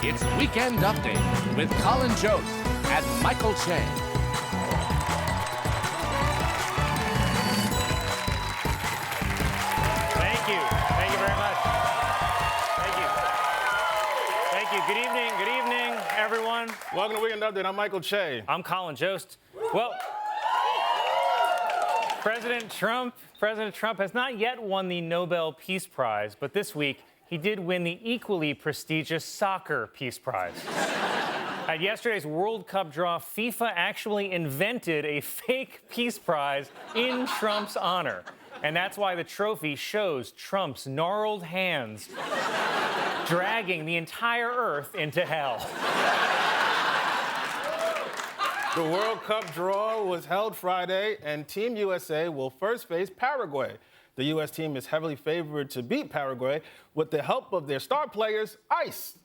It's Weekend Update with Colin Jost and Michael Che. Thank you. Thank you very much. Thank you. Thank you. Good evening, everyone. Welcome to Weekend Update. I'm Michael Che. I'm Colin Jost. Well, President Trump has not yet won the Nobel Peace Prize, but this week he did win the equally prestigious Soccer Peace Prize. At yesterday's World Cup draw, FIFA actually invented a fake peace prize in Trump's honor. And that's why the trophy shows Trump's gnarled hands dragging the entire earth into hell. The World Cup draw was held Friday, and Team USA will first face Paraguay. The U.S. team is heavily favored to beat Paraguay with the help of their star players, Ice.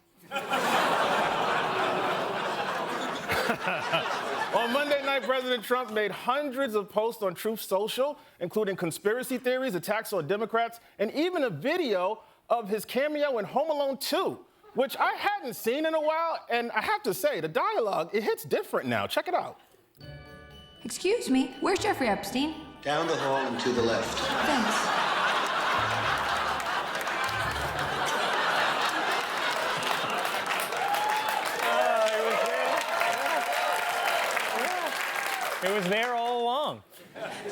On Monday night, President Trump made hundreds of posts on Truth Social, including conspiracy theories, attacks on Democrats, and even a video of his cameo in Home Alone 2, which I hadn't seen in a while, and I have to say, the dialogue, it hits different now. Check it out. Excuse me, where's Jeffrey Epstein? Down the hall and to the left. Thanks. It was there all along.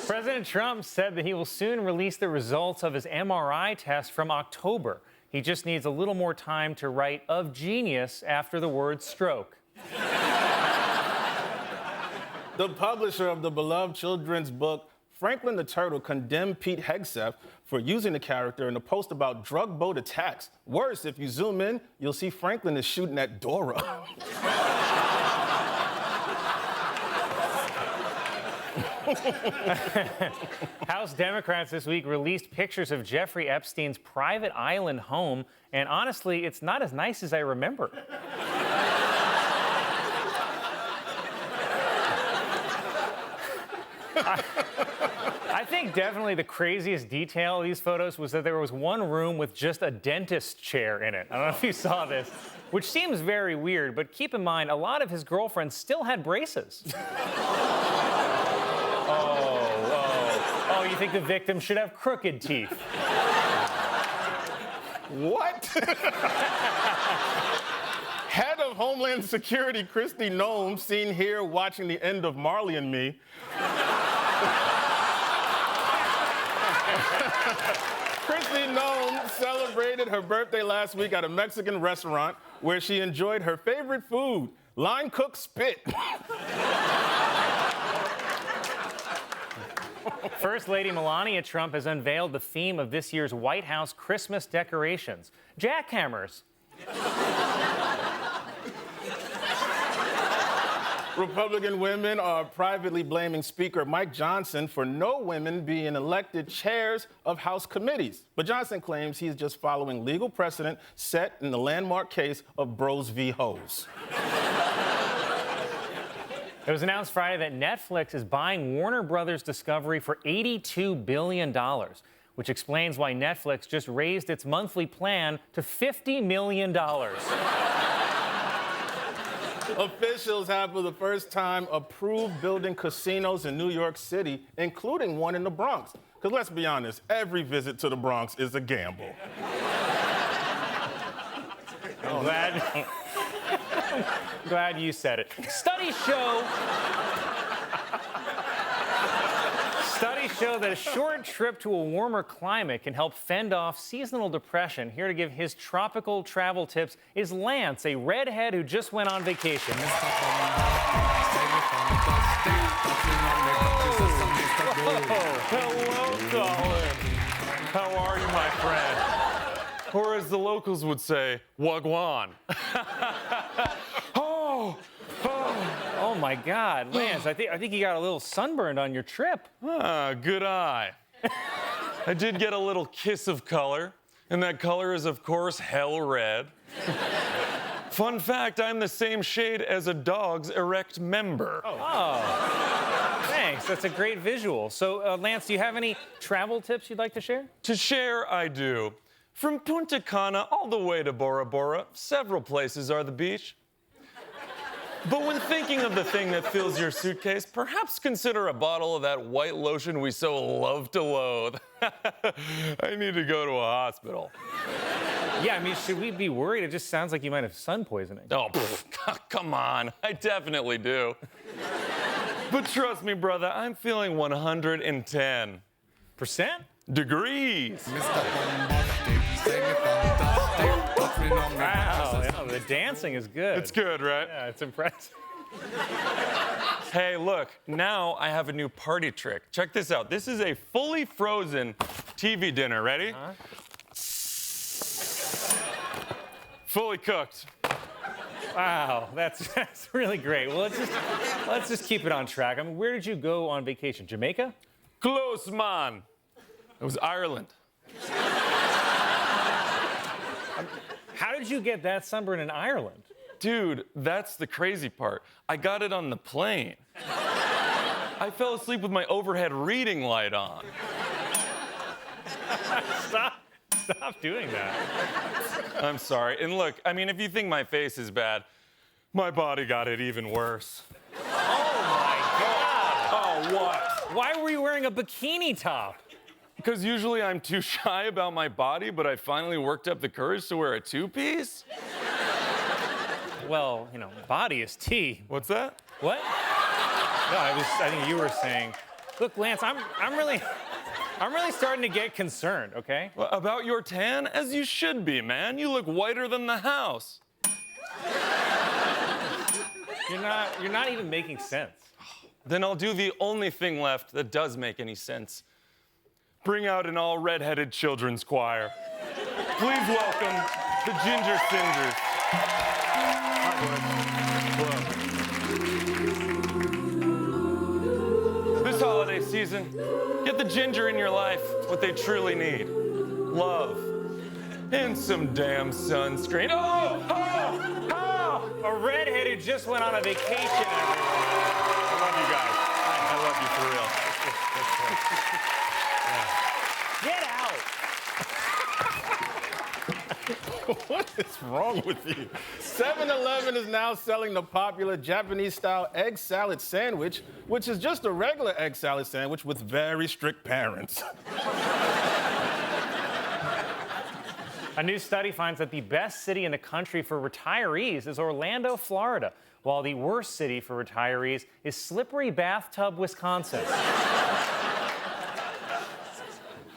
President Trump said that he will soon release the results of his MRI test from October. He just needs a little more time to write "of genius" after the word stroke. The publisher of the beloved children's book, Franklin the Turtle, condemned Pete Hegseth for using the character in a post about drug boat attacks. Worse, if you zoom in, you'll see Franklin is shooting at Dora. House Democrats this week released pictures of Jeffrey Epstein's private island home, and honestly, it's not as nice as I remember. I think definitely the craziest detail of these photos was that there was one room with just a dentist chair in it. I don't know if you saw this, which seems very weird, but keep in mind, a lot of his girlfriends still had braces. Oh, you think the victim should have crooked teeth? What? Head of Homeland Security Kristi Noem, seen here watching the end of Marley and Me. Kristi Noem celebrated her birthday last week at a Mexican restaurant where she enjoyed her favorite food, line-cooked spit. First Lady Melania Trump has unveiled the theme of this year's White House Christmas decorations: jackhammers. Republican women are privately blaming Speaker Mike Johnson for no women being elected chairs of House committees. But Johnson claims he's just following legal precedent set in the landmark case of Bros v. Hoes. It was announced Friday that Netflix is buying Warner Brothers Discovery for $82 billion, which explains why Netflix just raised its monthly plan to $50 million. Officials have, for the first time, approved building casinos in New York City, including one in the Bronx. Because let's be honest, every visit to the Bronx is a gamble. Glad you said it. Studies show that a short trip to a warmer climate can help fend off seasonal depression. Here to give his tropical travel tips is Lance, a redhead who just went on vacation. Hello, Colin. How are you, my friend? Or as the locals would say, wagwan. Oh my God, Lance, I think you got a little sunburned on your trip. Good eye. I did get a little kiss of color, and that color is, of course, hell red. Fun fact, I'm the same shade as a dog's erect member. Oh, thanks. That's a great visual. So, Lance, do you have any travel tips you'd like to share? To share, I do. From Punta Cana all the way to Bora Bora, several places are the beach. But when thinking of the thing that fills your suitcase, perhaps consider a bottle of that white lotion we so love to loathe. I need to go to a hospital. Yeah, I mean, should we be worried? It just sounds like you might have sun poisoning. Oh, come on. I definitely do. But trust me, brother, I'm feeling 110 Percent? degrees. Wow, yeah, the dancing is good. It's good, right? Yeah, it's impressive. Hey, look, now I have a new party trick. Check this out. This is a fully frozen TV dinner. Ready? Fully cooked. Wow, that's really great. Well, let's just keep it on track. I mean, where did you go on vacation? Jamaica? Close, man. It was Ireland. How did you get that sunburn in Ireland? Dude, that's the crazy part. I got it on the plane. I fell asleep with my overhead reading light on. Stop doing that. I'm sorry. And look, I mean, if you think my face is bad, my body got it even worse. Oh, what? Why were you wearing a bikini top? Because usually I'm too shy about my body, but I finally worked up the courage to wear a two-piece? Well, you know, body is tea. What's that? What? No, I think you were saying. Look, Lance, I'm really starting to get concerned, okay? Well, about your tan? As you should be, man. You look whiter than the house. You're not even making sense. Then I'll do the only thing left that does make any sense. Bring out an all-redheaded children's choir. Please welcome the Ginger Singers. This holiday season, get the ginger in your life what they truly need. Love. And some damn sunscreen. Oh! A redheaded just went on a vacation, everyone. I love you guys. I love you for real. Get out! What is wrong with you? 7-Eleven is now selling the popular Japanese-style egg salad sandwich, which is just a regular egg salad sandwich with very strict parents. A new study finds that the best city in the country for retirees is Orlando, Florida, while the worst city for retirees is Slippery Bathtub, Wisconsin.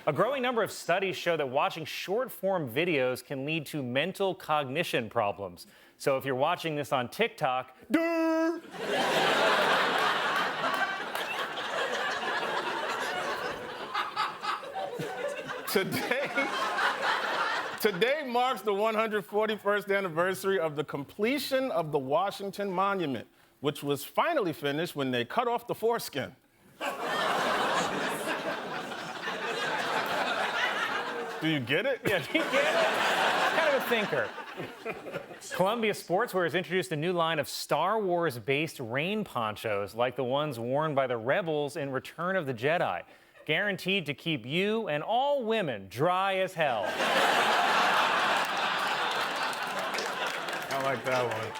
A growing number of studies show that watching short-form videos can lead to mental cognition problems. So if you're watching this on TikTok, durr! Today marks the 141st anniversary of the completion of the Washington Monument, which was finally finished when they cut off the foreskin. Do you get it? Yeah, you get it? Kind of a thinker. Columbia Sportswear has introduced a new line of Star Wars-based rain ponchos like the ones worn by the rebels in Return of the Jedi, guaranteed to keep you and all women dry as hell. I like that one.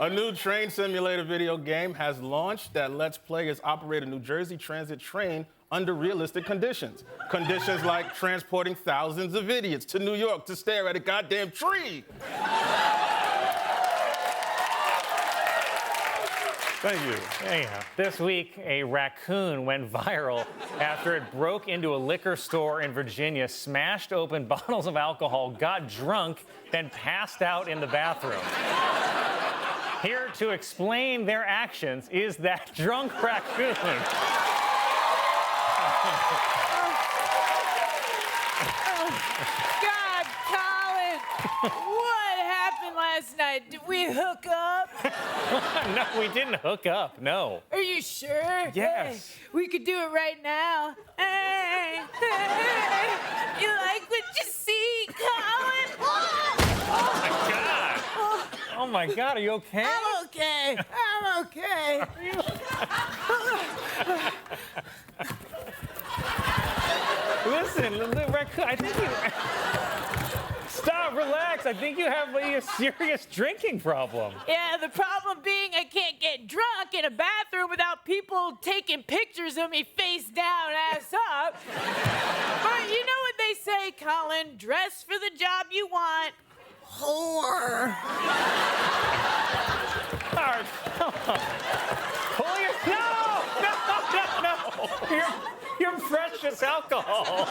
A new train simulator video game has launched that lets players operate a New Jersey Transit train under realistic conditions. Conditions like transporting thousands of idiots to New York to stare at a goddamn tree. Thank you. Anyhow, this week, a raccoon went viral after it broke into a liquor store in Virginia, smashed open bottles of alcohol, got drunk, then passed out in the bathroom. Here to explain their actions is that drunk raccoon. God, Colin! What happened last night? Did we hook up? No, we didn't hook up, no. Are you sure? Yes. Hey, we could do it right now. Hey, hey, you like what you see, Colin? Oh my God, are you okay? I'm okay. I'm okay. Listen, the raccoon, I think he... relax. I think you have a serious drinking problem. Yeah, the problem being I can't get drunk in a bathroom without people taking pictures of me face down, ass up. But you know what they say, Colin? Dress for the job you want. Whore. All right, come on. Pull your... No! You're precious alcohol.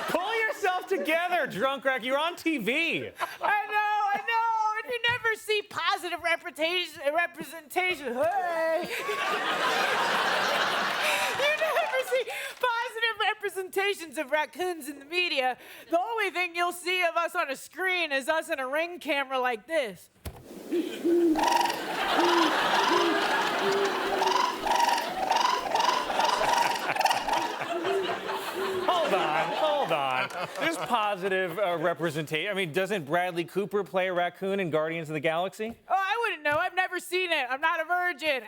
Pull yourself together, drunk wreck. You're on TV. I know. And you never see positive representation. Hey. You never see positive representations of raccoons in the media. The only thing you'll see of us on a screen is us in a Ring camera like this. Hold on. There's positive representation. I mean, doesn't Bradley Cooper play a raccoon in Guardians of the Galaxy? Oh, I wouldn't know. I've never seen it. I'm not a virgin.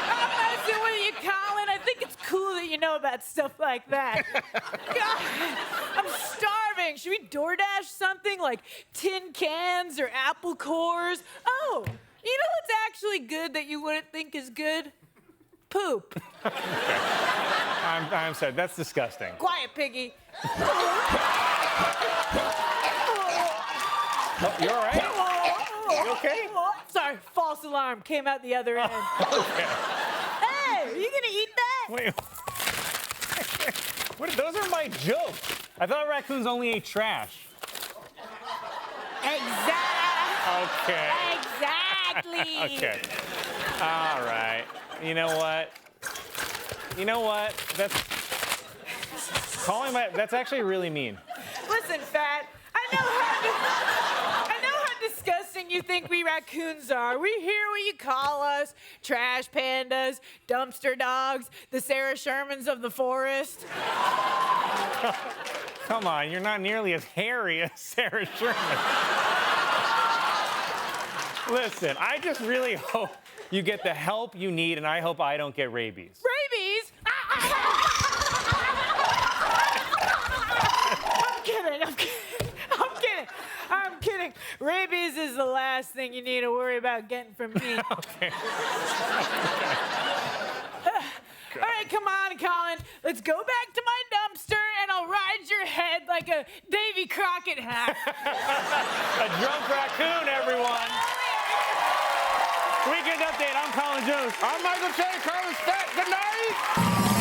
I'm messing with you, Colin. I think it's cool that you know about stuff like that. God, I'm starving. Should we DoorDash something like tin cans or apple cores? Oh, you know what's actually good that you wouldn't think is good? Poop. I'm sorry. That's disgusting. Quiet, piggy. Oh, you all right? You okay? Sorry, false alarm. Came out the other end. Okay. Hey, are you gonna eat that? Wait. Those are my jokes. I thought raccoons only ate trash. Exactly. Okay. Exactly. Okay. All right. You know what? That's actually really mean. Listen, Fat, I know how disgusting you think we raccoons are. We hear what you call us: trash pandas, dumpster dogs, the Sarah Shermans of the forest. Come on, you're not nearly as hairy as Sarah Sherman. Listen, I just really hope you get the help you need, and I hope I don't get rabies. Rabies? I'm kidding. Rabies is the last thing you need to worry about getting from me. Okay. All right, come on, Colin. Let's go back to my dumpster, and I'll ride your head like a Davy Crockett hat. A drunk raccoon, everyone. Weekend Update. I'm Colin Jost. I'm Michael Che. Carlos Fat. Good night.